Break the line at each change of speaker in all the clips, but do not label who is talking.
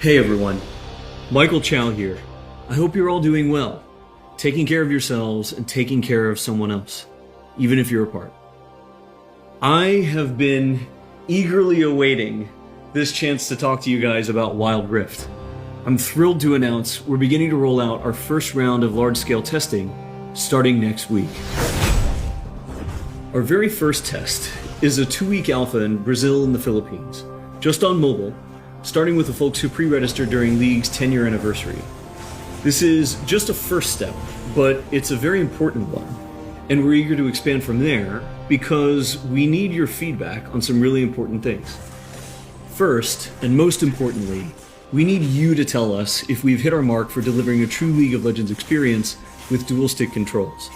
Hey everyone, Michael Chow here. I hope you're all doing well, taking care of yourselves and taking care of someone else, even if you're apart. I have been eagerly awaiting this chance to talk to you guys about Wild Rift. I'm thrilled to announce we're beginning to roll out our first round of large-scale testing starting next week. Our very first test is a 2-week alpha in Brazil and the Philippines, just on mobile, starting with the folks who pre-registered during League's 10-year anniversary. This is just a first step, but it's a very important one, and we're eager to expand from there because we need your feedback on some really important things. First, and most importantly, we need you to tell us if we've hit our mark for delivering a true League of Legends experience with dual-stick controls.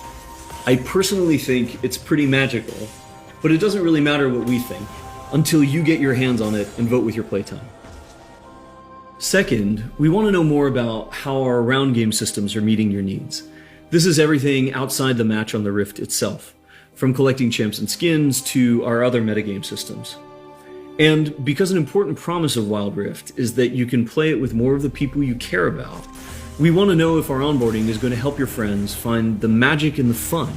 I personally think it's pretty magical, but it doesn't really matter what we think until you get your hands on it and vote with your playtime. Second, we want to know more about how our round game systems are meeting your needs. This is everything outside the match on the Rift itself, from collecting champs and skins to our other metagame systems. And because an important promise of Wild Rift is that you can play it with more of the people you care about, we want to know if our onboarding is going to help your friends find the magic and the fun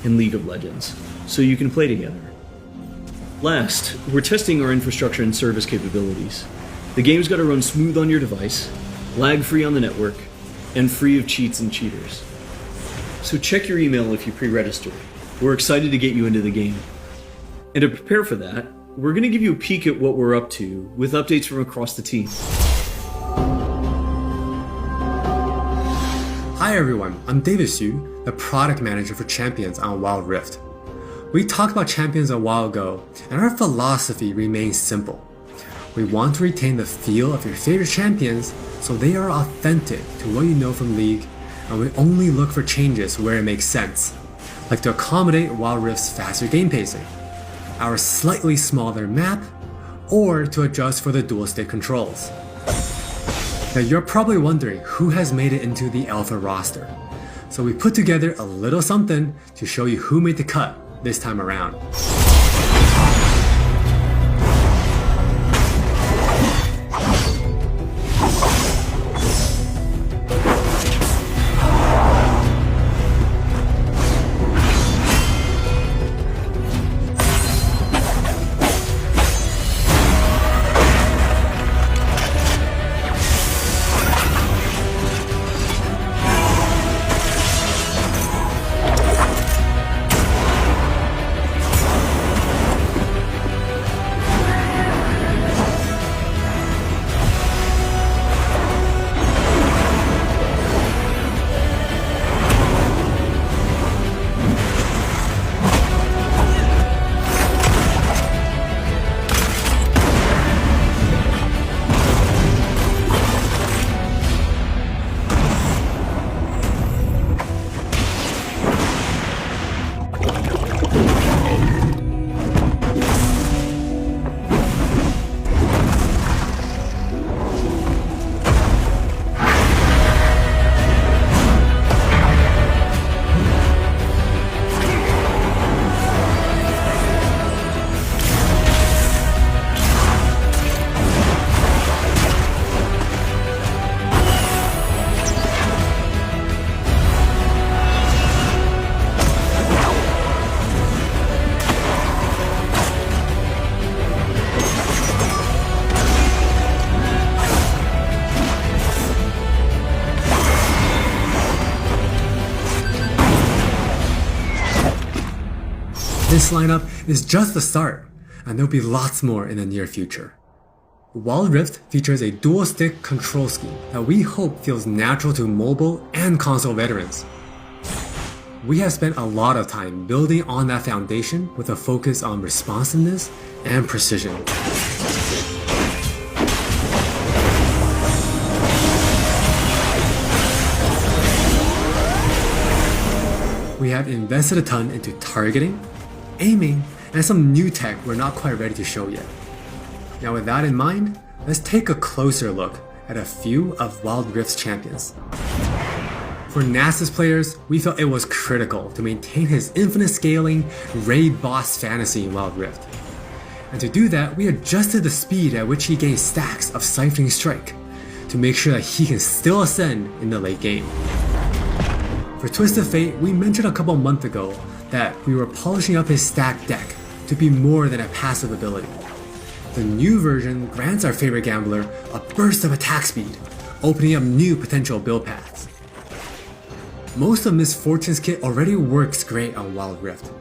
in League of Legends, so you can play together. Last, we're testing our infrastructure and service capabilities. The game's got to run smooth on your device, lag-free on the network, and free of cheats and cheaters. So check your email if you pre-register. We're excited to get you into the game. And to prepare for that, we're going to give you a peek at what we're up to with updates from across the team.
Hi everyone, I'm David Xu, the product manager for Champions on Wild Rift. We talked about Champions a while ago, and our philosophy remains simple. We want to retain the feel of your favorite champions so they are authentic to what you know from League, and we only look for changes where it makes sense, like to accommodate Wild Rift's faster game pacing, our slightly smaller map, or to adjust for the dual-stick controls. Now you're probably wondering who has made it into the alpha roster, so we put together a little something to show you who made the cut this time around. This lineup is just the start, and there'll be lots more in the near future. Wild Rift features a dual-stick control scheme that we hope feels natural to mobile and console veterans. We have spent a lot of time building on that foundation with a focus on responsiveness and precision. We have invested a ton into targeting, aiming, and some new tech we're not quite ready to show yet. Now with that in mind, let's take a closer look at a few of Wild Rift's champions. For Nexus players, we felt it was critical to maintain his infinite scaling raid boss fantasy in Wild Rift. And to do that, we adjusted the speed at which he gained stacks of Siphoning Strike, to make sure that he can still ascend in the late game. For Twisted Fate, we mentioned a couple months ago that we were polishing up his stacked deck to be more than a passive ability. The new version grants our favorite gambler a burst of attack speed, opening up new potential build paths. Most of Miss Fortune's kit already works great on Wild Rift,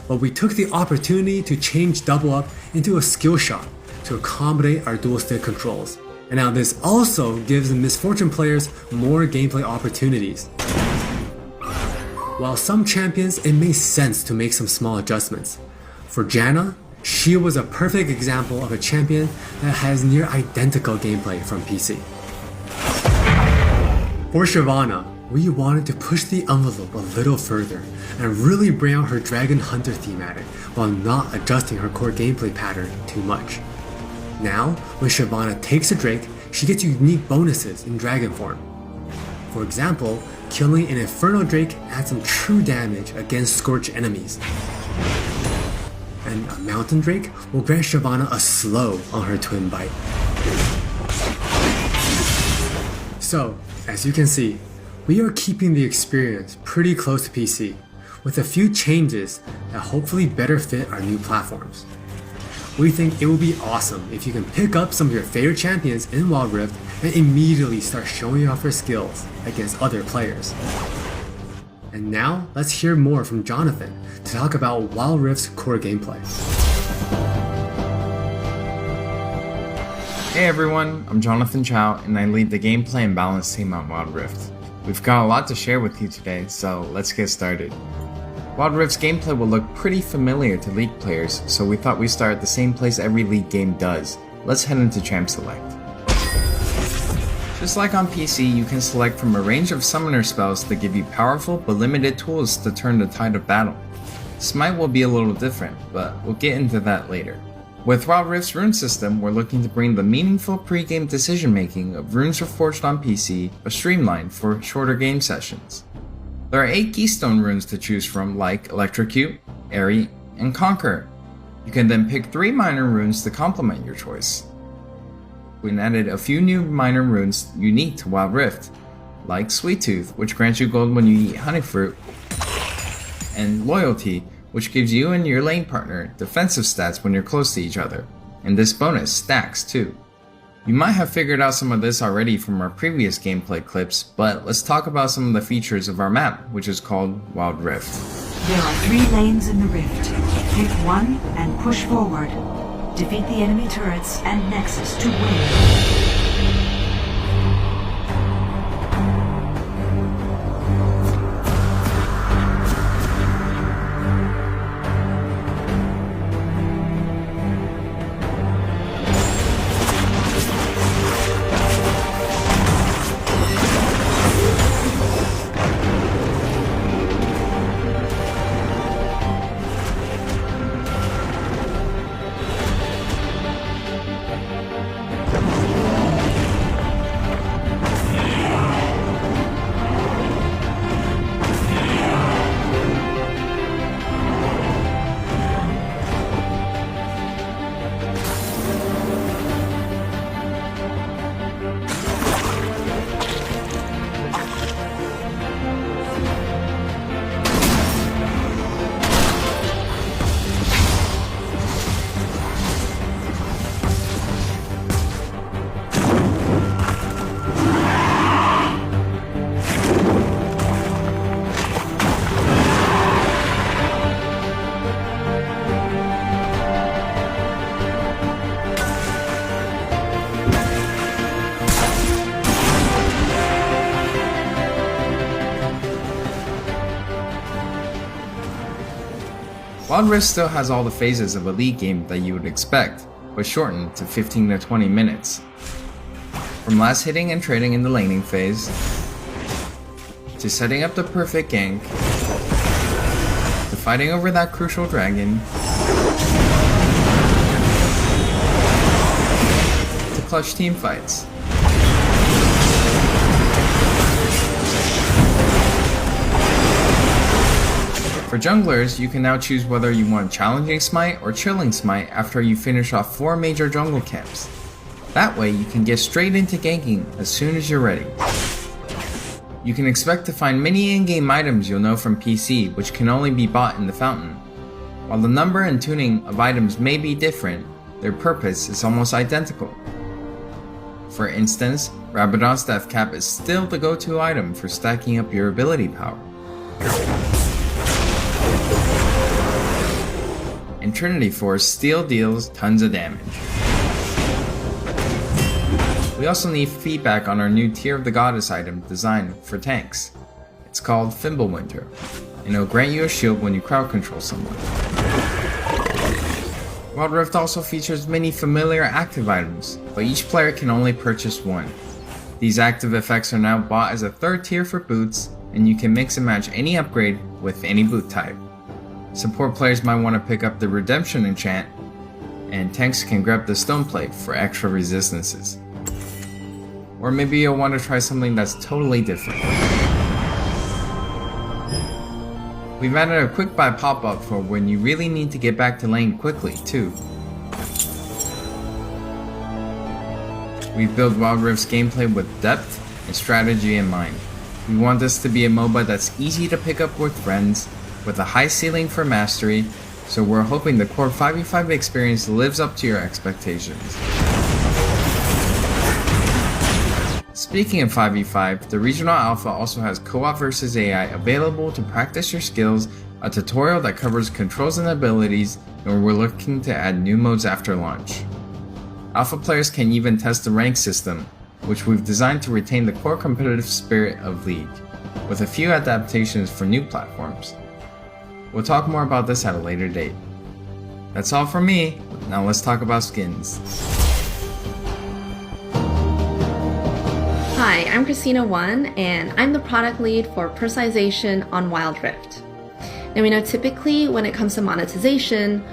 but we took the opportunity to change Double Up into a skill shot to accommodate our dual stick controls. And now this also gives Miss Fortune players more gameplay opportunities. While some champions, it makes sense to make some small adjustments. For Janna, she was a perfect example of a champion that has near identical gameplay from PC. For Shyvana, we wanted to push the envelope a little further and really bring out her Dragon Hunter thematic while not adjusting her core gameplay pattern too much. Now, when Shyvana takes a Drake, she gets unique bonuses in Dragon form. For example, killing an Inferno Drake adds some true damage against Scorch enemies. And a Mountain Drake will grant Shyvana a slow on her Twin Bite. So, as you can see, we are keeping the experience pretty close to PC, with a few changes that hopefully better fit our new platforms. We think it would be awesome if you can pick up some of your favorite champions in Wild Rift and immediately start showing off your skills against other players. And now, let's hear more from Jonathan to talk about Wild Rift's core gameplay.
Hey everyone, I'm Jonathan Chow and I lead the gameplay and balance team on Wild Rift. We've got a lot to share with you today, so let's get started. Wild Rift's gameplay will look pretty familiar to League players, so we thought we'd start at the same place every League game does. Let's head into Champ Select. Just like on PC, you can select from a range of summoner spells that give you powerful but limited tools to turn the tide of battle. Smite will be a little different, but we'll get into that later. With Wild Rift's rune system, we're looking to bring the meaningful pre-game decision making of Runes Reforged on PC, but streamlined for shorter game sessions. There are 8 keystone runes to choose from, like Electrocute, Airy, and Conquer. You can then pick 3 minor runes to complement your choice. We added a few new minor runes unique to Wild Rift, like Sweet Tooth, which grants you gold when you eat honey fruit, and Loyalty, which gives you and your lane partner defensive stats when you're close to each other, and this bonus stacks too. You might have figured out some of this already from our previous gameplay clips, but let's talk about some of the features of our map, which is called Wild Rift.
There are 3 lanes in the rift. Pick one and push forward. Defeat the enemy turrets and Nexus to win.
Wild Rift still has all the phases of a League game that you would expect, but shortened to 15 to 20 minutes. From last hitting and trading in the laning phase, to setting up the perfect gank, to fighting over that crucial dragon, to clutch team fights. For junglers, you can now choose whether you want Challenging Smite or Chilling Smite after you finish off 4 major jungle camps. That way you can get straight into ganking as soon as you're ready. You can expect to find many in-game items you'll know from PC, which can only be bought in the fountain. While the number and tuning of items may be different, their purpose is almost identical. For instance, Rabadon's Death Cap is still the go-to item for stacking up your ability power. And Trinity Force still deals tons of damage. We also need feedback on our new Tear of the Goddess item designed for tanks. It's called Fimbulwinter, and it'll grant you a shield when you crowd control someone. Wild Rift also features many familiar active items, but each player can only purchase one. These active effects are now bought as a third tier for boots, and you can mix and match any upgrade with any boot type. Support players might want to pick up the Redemption enchant, and tanks can grab the Stone Plate for extra resistances. Or maybe you'll want to try something that's totally different. We've added a quick buy pop-up for when you really need to get back to lane quickly too. We've built Wild Rift's gameplay with depth and strategy in mind. We want this to be a MOBA that's easy to pick up with friends, with a high ceiling for mastery, so we're hoping the core 5v5 experience lives up to your expectations. Speaking of 5v5, the Regional Alpha also has Co-op vs AI available to practice your skills, a tutorial that covers controls and abilities, and we're looking to add new modes after launch. Alpha players can even test the rank system, which we've designed to retain the core competitive spirit of League, with a few adaptations for new platforms. We'll talk more about this at a later date. That's all from me, now let's talk about skins.
Hi, I'm Christina1, and I'm the product lead for personalization on Wild Rift. Now we know typically when it comes to monetization,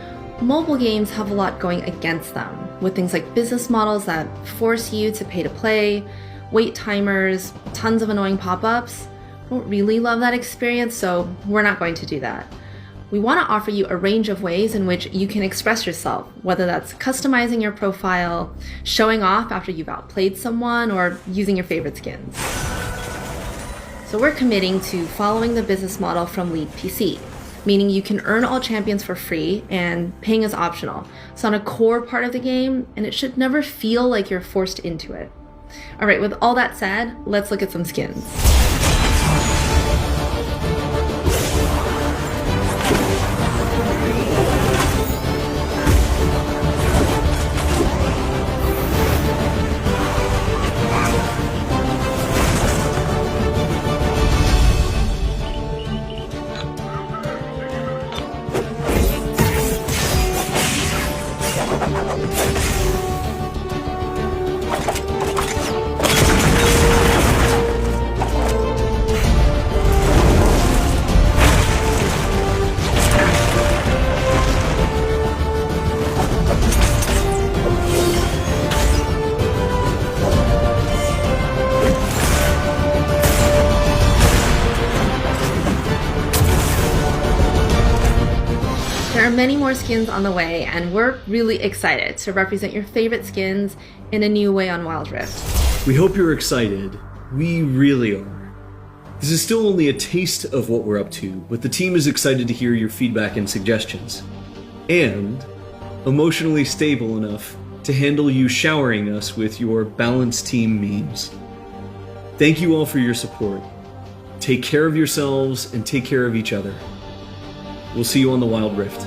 mobile games have a lot going against them, with things like business models that force you to pay to play, wait timers, tons of annoying pop-ups. I don't really love that experience, so we're not going to do that. We want to offer you a range of ways in which you can express yourself, whether that's customizing your profile, showing off after you've outplayed someone, or using your favorite skins. So we're committing to following the business model from League PC, meaning you can earn all champions for free and paying is optional. It's not a core part of the game, and it should never feel like you're forced into it. All right, with all that said, let's look at some skins. There are many more skins on the way, and we're really excited to represent your favorite skins in a new way on Wild Rift.
We hope you're excited. We really are. This is still only a taste of what we're up to, but the team is excited to hear your feedback and suggestions. And emotionally stable enough to handle you showering us with your balanced team memes. Thank you all for your support. Take care of yourselves and take care of each other. We'll see you on the Wild Rift.